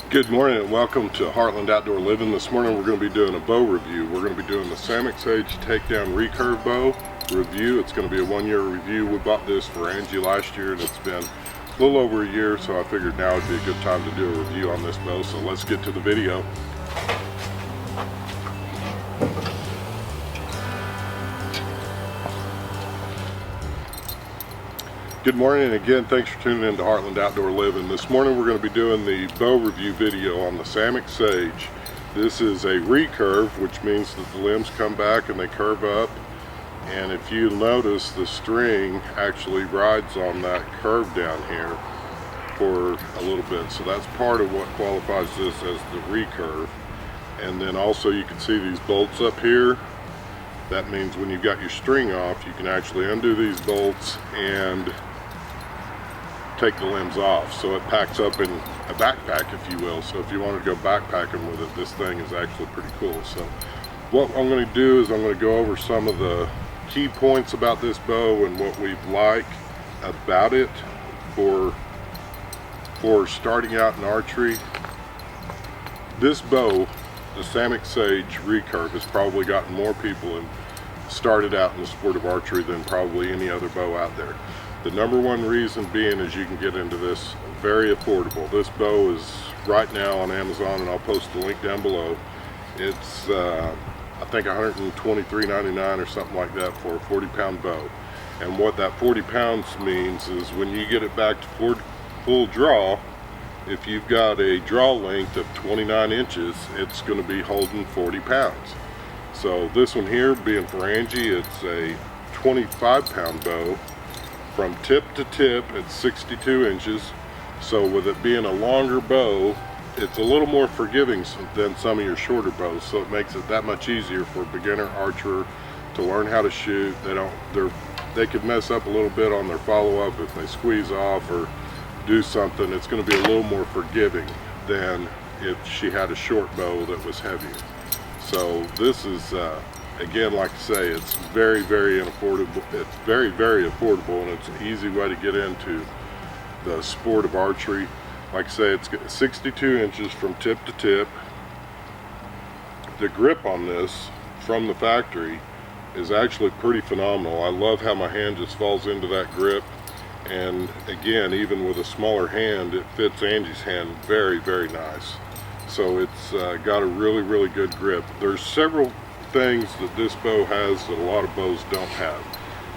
Good morning and welcome to Heartland Outdoor Living. This morning we're going to be doing a bow review. We're going to be doing the Samick Sage Takedown Recurve bow review. It's going to be a 1-year review. We bought this for Angie last year and it's been a little over a year, so I figured now would be a good time to do a review on this bow. So let's get to the video. Good morning, and again, thanks for tuning in to Heartland Outdoor Living. This morning we're going to be doing the bow review video on the Samick Sage. This is a recurve, which means that the limbs come back and they curve up. And if you notice, the string actually rides on that curve down here for a little bit. So that's part of what qualifies this as the recurve. And then also you can see these bolts up here. That means when you've got your string off, you can actually undo these bolts and take the limbs off, so it packs up in a backpack, if you will. So if you want to go backpacking with it, this thing is actually pretty cool. So what I'm going to do is I'm going to go over some of the key points about this bow and what we like about it for starting out in archery. This bow, the Samick Sage Recurve, has probably gotten more people and started out in the sport of archery than probably any other bow out there. The number one reason being is you can get into this very affordable. This bow is right now on Amazon, and I'll post the link down below. It's I think $123.99 or something like that for a 40-pound bow. And what that 40 pounds means is when you get it back to full draw, if you've got a draw length of 29 inches, it's going to be holding 40 pounds. So this one here, being for Angie, it's a 25-pound bow. From tip to tip, it's 62 inches. So with it being a longer bow, it's a little more forgiving than some of your shorter bows. So it makes it that much easier for a beginner archer to learn how to shoot. They could mess up a little bit on their follow-up if they squeeze off or do something. It's going to be a little more forgiving than if she had a short bow that was heavier. So this is again, like I say, it's very affordable. It's very affordable, and it's an easy way to get into the sport of archery. Like I say, it's 62 inches from tip to tip. The grip on this from the factory is actually pretty phenomenal. I love how my hand just falls into that grip, and again, even with a smaller hand, it fits Angie's hand very nice. So it's got a really good grip. There's several things that this bow has that a lot of bows don't have,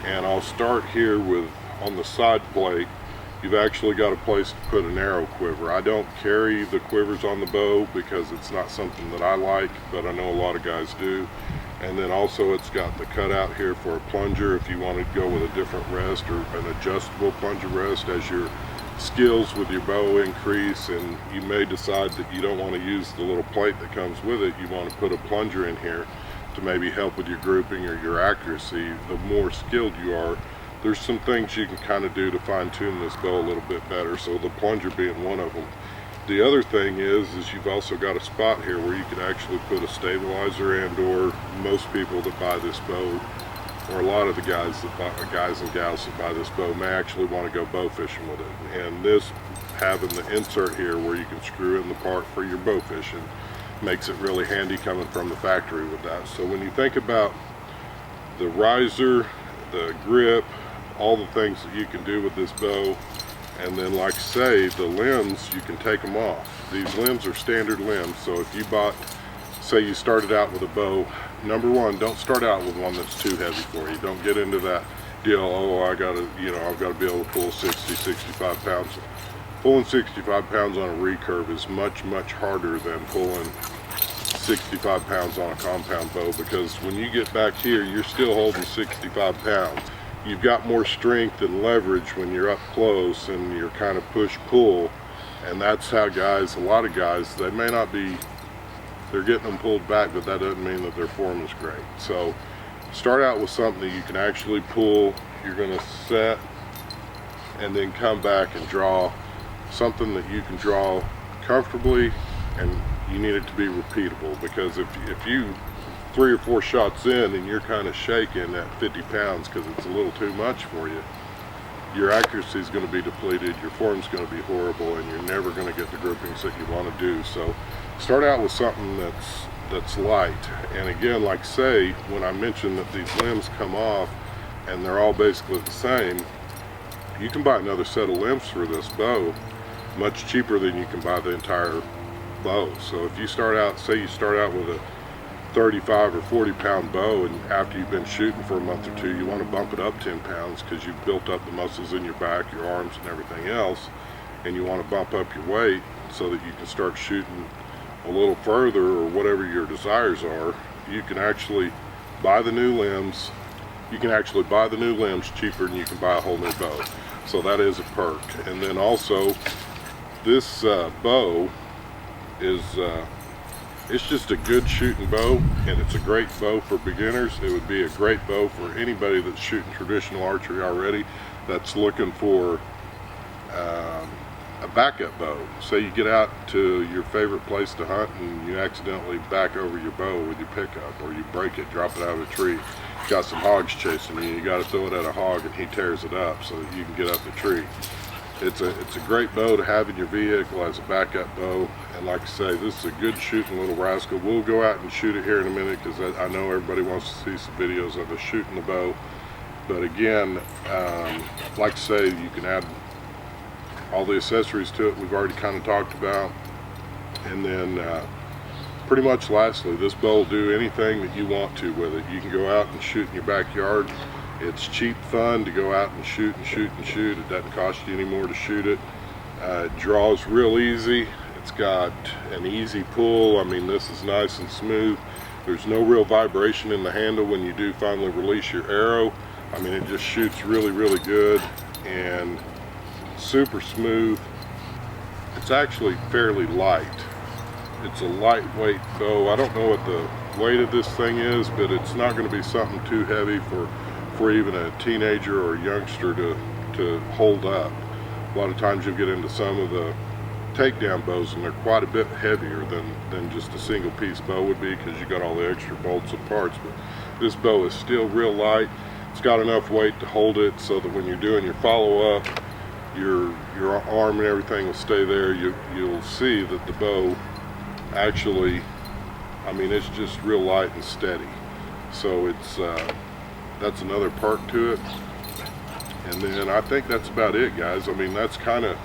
and I'll start here with on the side plate. You've actually got a place to put an arrow quiver. I don't carry the quivers on the bow because it's not something that I like, but I know a lot of guys do. And then also it's got the cutout here for a plunger if you want to go with a different rest or an adjustable plunger rest as your skills with your bow increase, and you may decide that you don't want to use the little plate that comes with it. You want to put a plunger in here to maybe help with your grouping or your accuracy. The more skilled you are, there's some things you can kind of do to fine-tune this bow a little bit better, so the plunger being one of them. The other thing is you've also got a spot here where you can actually put a stabilizer, and or most people that buy this bow, or a lot of the guys and gals that buy this bow, may actually want to go bow fishing with it. And this, having the insert here where you can screw in the part for your bow fishing, makes it really handy coming from the factory with that. So when you think about the riser, the grip, all the things that you can do with this bow, and then like I say, the limbs, you can take them off. These limbs are standard limbs, so if you bought, say you started out with a bow, number one, don't start out with one that's too heavy for you. Don't get into that deal, oh, I've got to be able to pull 65 pounds. Pulling 65 pounds on a recurve is much harder than pulling 65 pounds on a compound bow, because when you get back here, you're still holding 65 pounds. You've got more strength and leverage when you're up close and you're kind of push-pull, and that's how guys, a lot of guys, they may not be, they're getting them pulled back, but that doesn't mean that their form is great. So start out with something that you can actually pull. You're going to set and then come back and draw something that you can draw comfortably, and you need it to be repeatable, because if you 3 or 4 shots in and you're kind of shaking at 50 pounds because it's a little too much for you, your accuracy is going to be depleted, your form's going to be horrible, and you're never going to get the groupings that you want to do. So start out with something that's light. And again, like say, when I mentioned that these limbs come off and they're all basically the same, you can buy another set of limbs for this bow much cheaper than you can buy the entire bow. So if you start out, say you start out with a 35 or 40 pound bow, and after you've been shooting for a month or two, you want to bump it up 10 pounds because you've built up the muscles in your back, your arms, and everything else, and you want to bump up your weight so that you can start shooting a little further or whatever your desires are. You can actually buy the new limbs. You can actually buy the new limbs cheaper than you can buy a whole new bow. So that is a perk. And then also, this bow is it's just a good shooting bow, and it's a great bow for beginners. It would be a great bow for anybody that's shooting traditional archery already, that's looking for a backup bow. Say you get out to your favorite place to hunt and you accidentally back over your bow with your pickup, or you break it, drop it out of a tree. You got some hogs chasing you, you got to throw it at a hog and he tears it up so that you can get up the tree. It's a great bow to have in your vehicle as a backup bow. And like I say, this is a good shooting little rascal. We'll go out and shoot it here in a minute because I know everybody wants to see some videos of us shooting the bow. But again, like I say, you can add all the accessories to it we've already kind of talked about. And then pretty much lastly, this bow will do anything that you want to with it. You can go out and shoot in your backyard. It's cheap fun to go out and shoot and shoot and shoot. It doesn't cost you any more to shoot it. It draws real easy. It's got an easy pull. I mean, this is nice and smooth. There's no real vibration in the handle when you do finally release your arrow. I mean, it just shoots really, really good and super smooth. It's actually fairly light. It's a lightweight bow. I don't know what the weight of this thing is, but it's not going to be something too heavy for even a teenager or a youngster to hold up. A lot of times you'll get into some of the takedown bows and they're quite a bit heavier than just a single piece bow would be, because you got all the extra bolts and parts. But this bow is still real light. It's got enough weight to hold it so that when you're doing your follow-up, your arm and everything will stay there. You'll see that the bow actually, I mean, it's just real light and steady. So it's that's another perk to it. And then I think that's about it, guys. I mean, that's kind of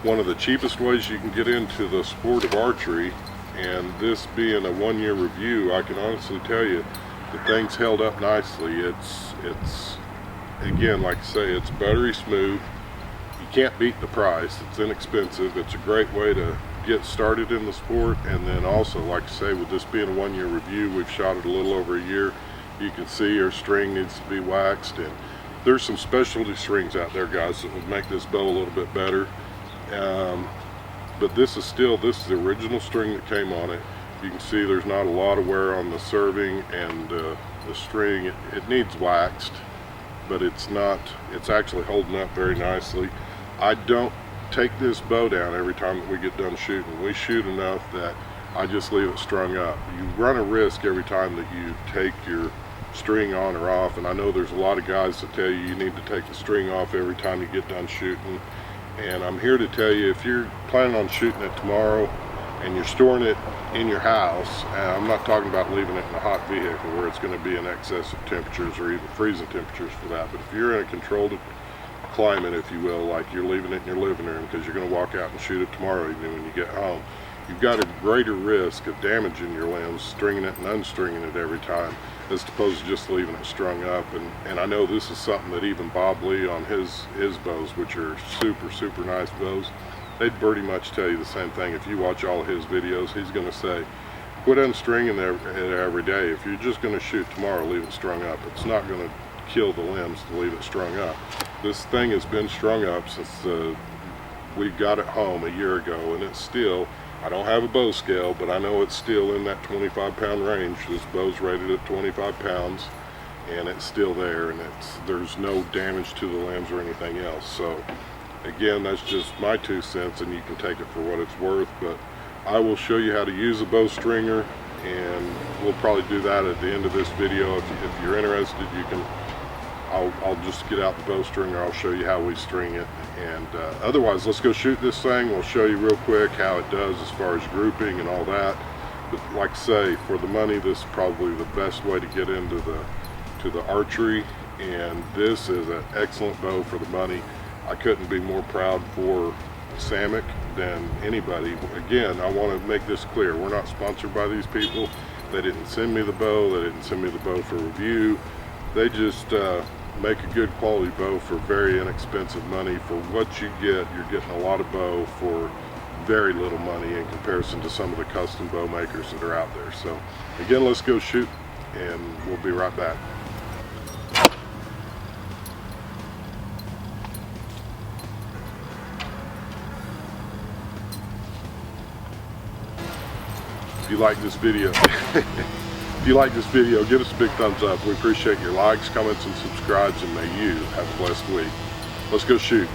one of the cheapest ways you can get into the sport of archery. And this being a one-year review, I can honestly tell you the thing's held up nicely. It's again, like I say, it's buttery smooth. You can't beat the price. It's inexpensive. It's a great way to get started in the sport. And then also, like I say, with this being a one-year review, we've shot it a little over a year. You can see our string needs to be waxed, and there's some specialty strings out there, guys, that would make this bow a little bit better. But this is the original string that came on it. You can see there's not a lot of wear on the serving and the string. It needs waxed, but it's actually holding up very nicely. I don't take this bow down every time that we get done shooting. We shoot enough that I just leave it strung up. You run a risk every time that you take your string on or off, and I know there's a lot of guys that tell you need to take the string off every time you get done shooting. And I'm here to tell you, if you're planning on shooting it tomorrow and you're storing it in your house, and I'm not talking about leaving it in a hot vehicle where it's going to be in excess of temperatures or even freezing temperatures for that, but if you're in a controlled climate, if you will, like you're leaving it in your living room because you're going to walk out and shoot it tomorrow evening when you get home, you've got a greater risk of damaging your limbs stringing it and unstringing it every time, as opposed to just leaving it strung up. And I know this is something that even Bob Lee on his bows, which are super, super nice bows, they'd pretty much tell you the same thing. If you watch all of his videos, he's going to say, quit unstringing it every day. If you're just going to shoot tomorrow, leave it strung up. It's not going to kill the limbs to leave it strung up. This thing has been strung up since we got it home a year ago, and it's still, I don't have a bow scale, but I know it's still in that 25-pound range. This bow's rated at 25 pounds, and it's still there, and there's no damage to the limbs or anything else. So again, that's just my 2 cents, and you can take it for what it's worth. But I will show you how to use a bow stringer, and we'll probably do that at the end of this video. If you're interested, you can I'll just get out the bow stringer, I'll show you how we string it, and otherwise let's go shoot this thing. We'll show you real quick how it does as far as grouping and all that. But like I say, for the money, this is probably the best way to get into the archery, and this is an excellent bow for the money. I couldn't be more proud for Samick than anybody. Again, I want to make this clear, we're not sponsored by these people. They didn't send me the bow, they didn't send me the bow for review. They just make a good quality bow for very inexpensive money. For what you get, you're getting a lot of bow for very little money in comparison to some of the custom bow makers that are out there. So again, let's go shoot, and we'll be right back. If you like this video, if you like this video, give us a big thumbs up. We appreciate your likes, comments, and subscribes, and may you have a blessed week. Let's go shoot.